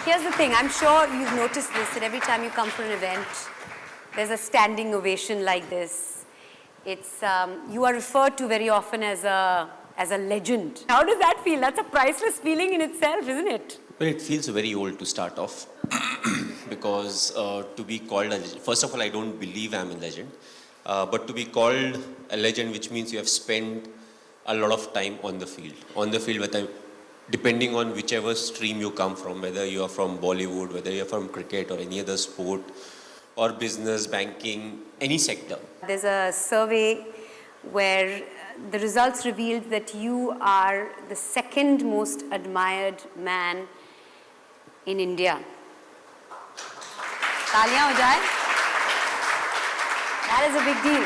Here's the thing, I'm sure you've noticed this, that every time you come for an event, there's a standing ovation like this. It's, you are referred to very often as a legend. How does that feel? That's a priceless feeling in itself, isn't it? Well, it feels very old to start off because to be called a legend, first of all, I don't believe I'm a legend, but to be called a legend, which means you have spent a lot of time on the field, whether, depending on whichever stream you come from, whether you are from Bollywood, whether you're from cricket or any other sport, or business, banking, any sector. There's a survey where the results revealed that you are the second most admired man in India. Taaliyan ho jaye. That is a big deal.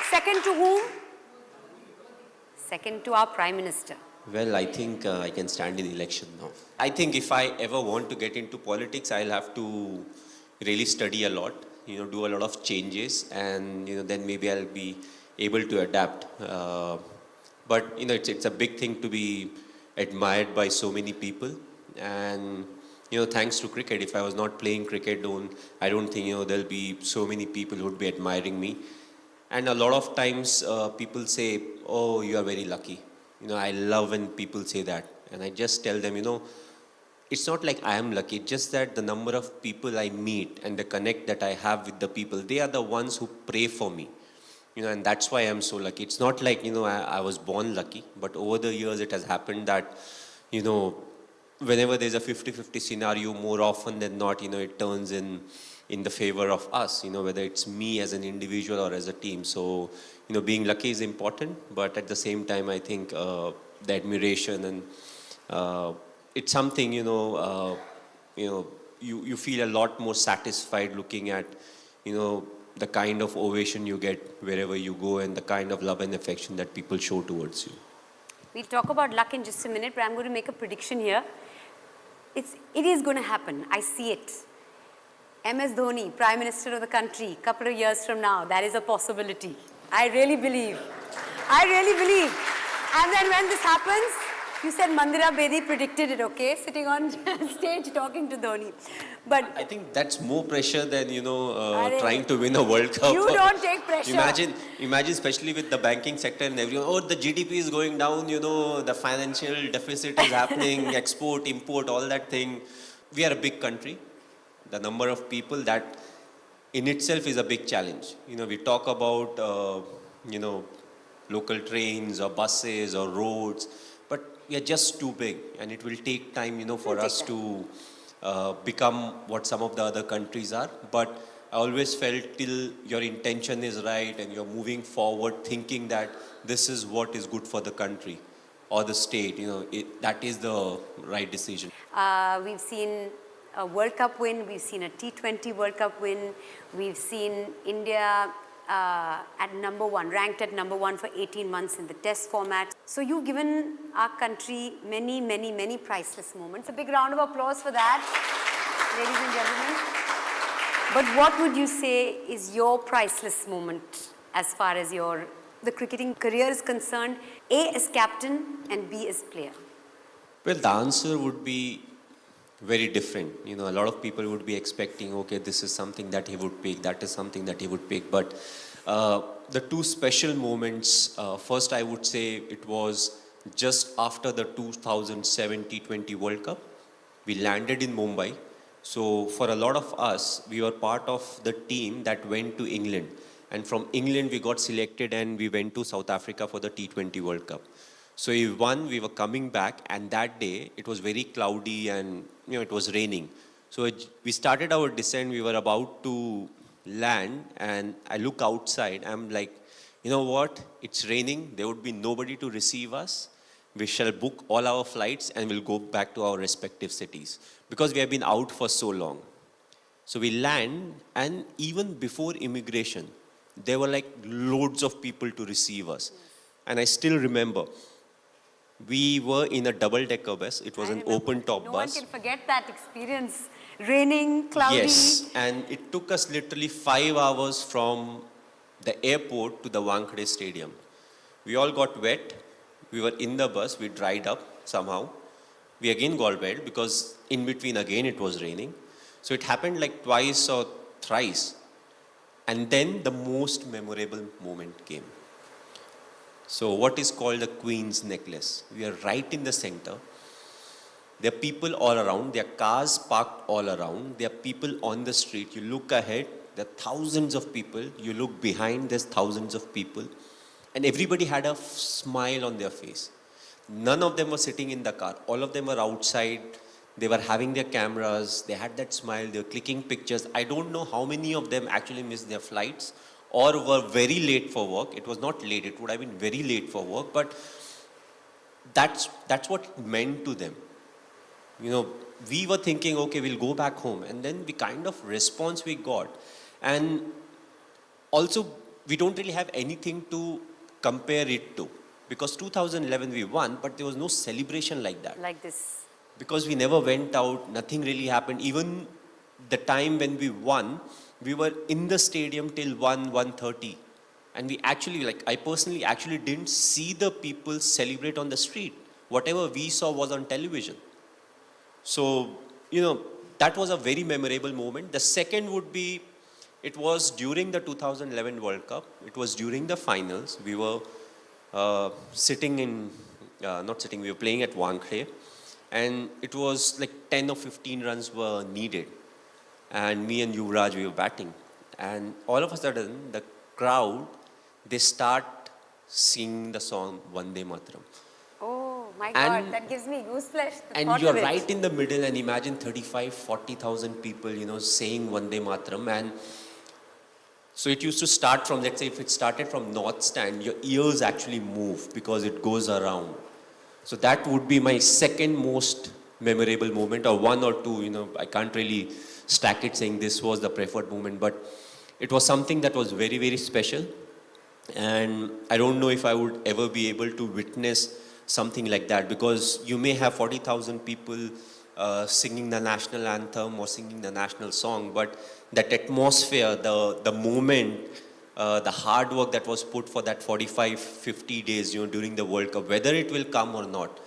Second to whom? Second to our Prime Minister. Well, I think I can stand in the election now. I think if I ever want to get into politics, I'll have to really study a lot, do a lot of changes, and then maybe I'll be able to adapt. But it's a big thing to be admired by so many people, and thanks to cricket. If I was not playing cricket, I don't think there'll be so many people who would be admiring me. And a lot of times people say, "Oh, you are very lucky." I love when people say that, and I just tell them, it's not like I am lucky. It's just that the number of people I meet and the connect that I have with the people, they are the ones who pray for me. And that's why I'm so lucky. It's not like, I was born lucky, but over the years it has happened that, whenever there's a 50-50 scenario, more often than not, it turns in the favor of us, whether it's me as an individual or as a team. So, being lucky is important, but at the same time, I think the admiration and it's something, you feel a lot more satisfied looking at, the kind of ovation you get wherever you go and the kind of love and affection that people show towards you. We'll talk about luck in just a minute, but I'm going to make a prediction here. It is going to happen. I see it. MS Dhoni, Prime Minister of the country, couple of years from now, that is a possibility. I really believe. And then when this happens, you said Mandira Bedi predicted it, okay? Sitting on stage talking to Dhoni. But I think that's more pressure than, trying to win a World Cup. You don't take pressure. Imagine especially with the banking sector and everyone, the GDP is going down, the financial deficit is happening, export, import, all that thing. We are a big country. The number of people, that in itself is a big challenge. We talk about, local trains or buses or roads, but we are just too big, and it will take time, for us to become what some of the other countries are. But I always felt till your intention is right and you're moving forward thinking that this is what is good for the country or the state, that is the right decision. We've seen a World Cup win, we've seen a T20 World Cup win, we've seen India at number one, ranked at number one for 18 months in the test format. So you've given our country many, many, many priceless moments. A big round of applause for that, ladies and gentlemen. But what would you say is your priceless moment as far as the cricketing career is concerned, A as captain and B as player? Well, the answer would be very different. A lot of people would be expecting, okay, this is something that he would pick, that is something that he would pick. But the two special moments, first I would say it was just after the 2007 T20 World Cup. We landed in Mumbai. So for a lot of us, we were part of the team that went to England. And from England, we got selected and we went to South Africa for the T20 World Cup. So we won, we were coming back, and that day it was very cloudy and it was raining. So we started our descent, we were about to land, and I look outside, I'm like, you know what, it's raining, there would be nobody to receive us. We shall book all our flights and we'll go back to our respective cities because we have been out for so long. So we land, and even before immigration, there were like loads of people to receive us. And I still remember, we were in a double-decker bus. It was an open-top bus. No one can forget that experience. Raining, cloudy. Yes, and it took us literally 5 hours from the airport to the Wankhede Stadium. We all got wet. We were in the bus. We dried up somehow. We again got wet because in between again it was raining. So it happened like twice or thrice. And then the most memorable moment came. So what is called the Queen's Necklace. We are right in the center. There are people all around. There are cars parked all around. There are people on the street. You look ahead, there are thousands of people. You look behind, there's thousands of people. And everybody had a smile on their face. None of them were sitting in the car. All of them were outside. They were having their cameras. They had that smile. They were clicking pictures. I don't know how many of them actually missed their flights or were very late for work. It was not late. It would have been very late for work. But that's what it meant to them. We were thinking, okay, we'll go back home. And then the kind of response we got. And also, we don't really have anything to compare it to. Because 2011 we won, but there was no celebration like that. Like this. Because we never went out, nothing really happened. Even the time when we won, we were in the stadium till 1:30. And we actually, I personally actually didn't see the people celebrate on the street. Whatever we saw was on television. So, that was a very memorable moment. The second would be, it was during the 2011 World Cup. It was during the finals. We were we were playing at Wankhede. And it was like 10 or 15 runs were needed. And me and Yuvraj, we were batting. And all of a sudden, the crowd, they start singing the song Vande Mataram. Oh my God, that gives me goosebumps. And you're right in the middle, and imagine 40,000 people, saying Vande Mataram. And so it used to start from, let's say if it started from North Stand, your ears actually move because it goes around. So that would be my second most memorable moment, or one or two, I can't really stack it saying this was the preferred moment, but it was something that was very, very special. And I don't know if I would ever be able to witness something like that, because you may have 40,000 people singing the national anthem or singing the national song, but that atmosphere, the moment, the hard work that was put for that 45, 50 days, during the World Cup, whether it will come or not.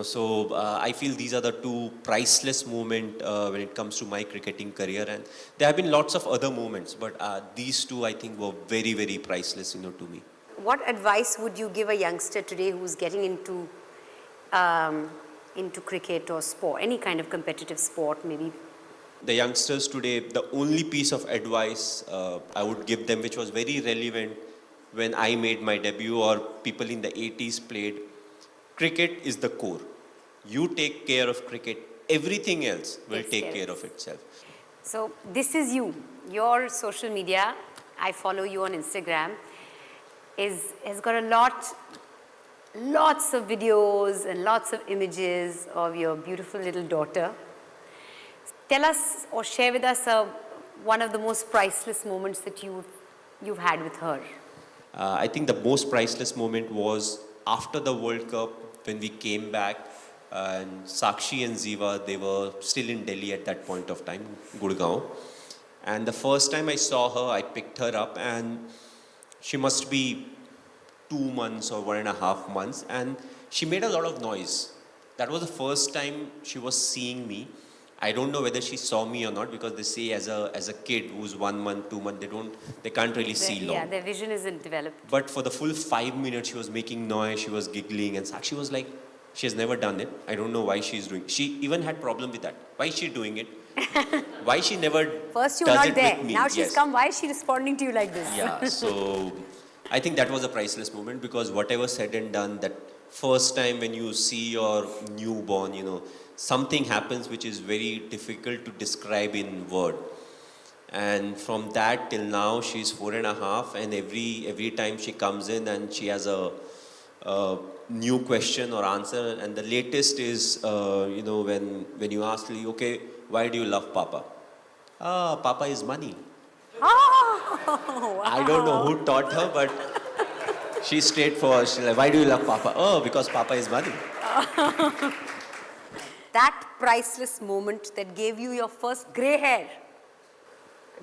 So I feel these are the two priceless moments when it comes to my cricketing career. And there have been lots of other moments, but these two I think were very, very priceless, to me. What advice would you give a youngster today who's getting into cricket or sport, any kind of competitive sport maybe? The youngsters today, the only piece of advice I would give them, which was very relevant when I made my debut or people in the 80s played, cricket is the core. You take care of cricket, everything else will take care of itself. So this is you. Your social media, I follow you on Instagram, has got lots of videos and lots of images of your beautiful little daughter. Tell us or share with us one of the most priceless moments that you've had with her. I think the most priceless moment was after the World Cup, when we came back, and Sakshi and Ziva, they were still in Delhi at that point of time, Gurgaon. And the first time I saw her, I picked her up, and she must be 2 months or 1.5 months, and she made a lot of noise. That was the first time she was seeing me. I don't know whether she saw me or not, because they say as a kid who's 1 month, 2 months, they can't really see long. Yeah, their vision isn't developed. But for the full 5 minutes, she was making noise, she was giggling, and Sakshi was like, she has never done it. I don't know why she's doing it. She even had problem with that. Why is she doing it? Why she never First you does were not it there. with me? Now she's come. Why is she responding to you like this? Yeah, so I think that was a priceless moment, because whatever said and done, that first time when you see your newborn, something happens which is very difficult to describe in word. And from that till now, she's 4.5, and every time she comes in and she has a new question or answer. And the latest is, when you ask me, okay, why do you love Papa? Papa is money. Oh, wow. I don't know who taught her, but she's straightforward. She's like, why do you love Papa? Oh, because Papa is money. That priceless moment that gave you your first grey hair.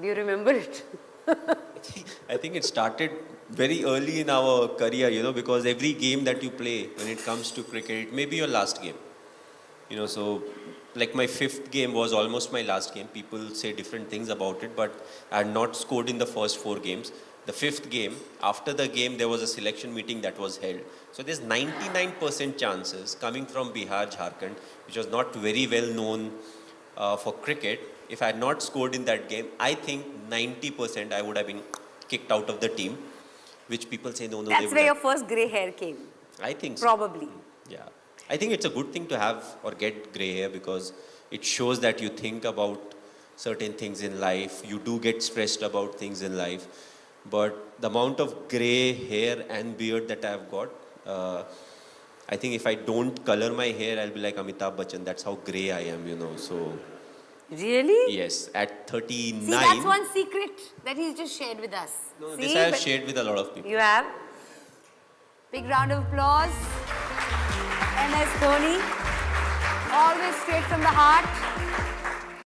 Do you remember it? I think it started very early in our career, because every game that you play when it comes to cricket, it may be your last game. So like my fifth game was almost my last game. People say different things about it, but I had not scored in the first 4 games. The fifth game, after the game, there was a selection meeting that was held. So there's 99% chances coming from Bihar, Jharkhand, which was not very well known for cricket. If I had not scored in that game, I think 90% I would have been kicked out of the team, which people say no, they That's would where have. your first grey hair came. I think so. Probably. Yeah. I think it's a good thing to have or get grey hair because it shows that you think about certain things in life. You do get stressed about things in life. But the amount of grey hair and beard that I've got, I think if I don't color my hair, I'll be like Amitabh Bachchan. That's how grey I am, So, Really? yes, at 39. See, that's one secret that he's just shared with us. No, See, this I have shared with a lot of people. You have? Big round of applause. MS Dhoni. Always straight from the heart.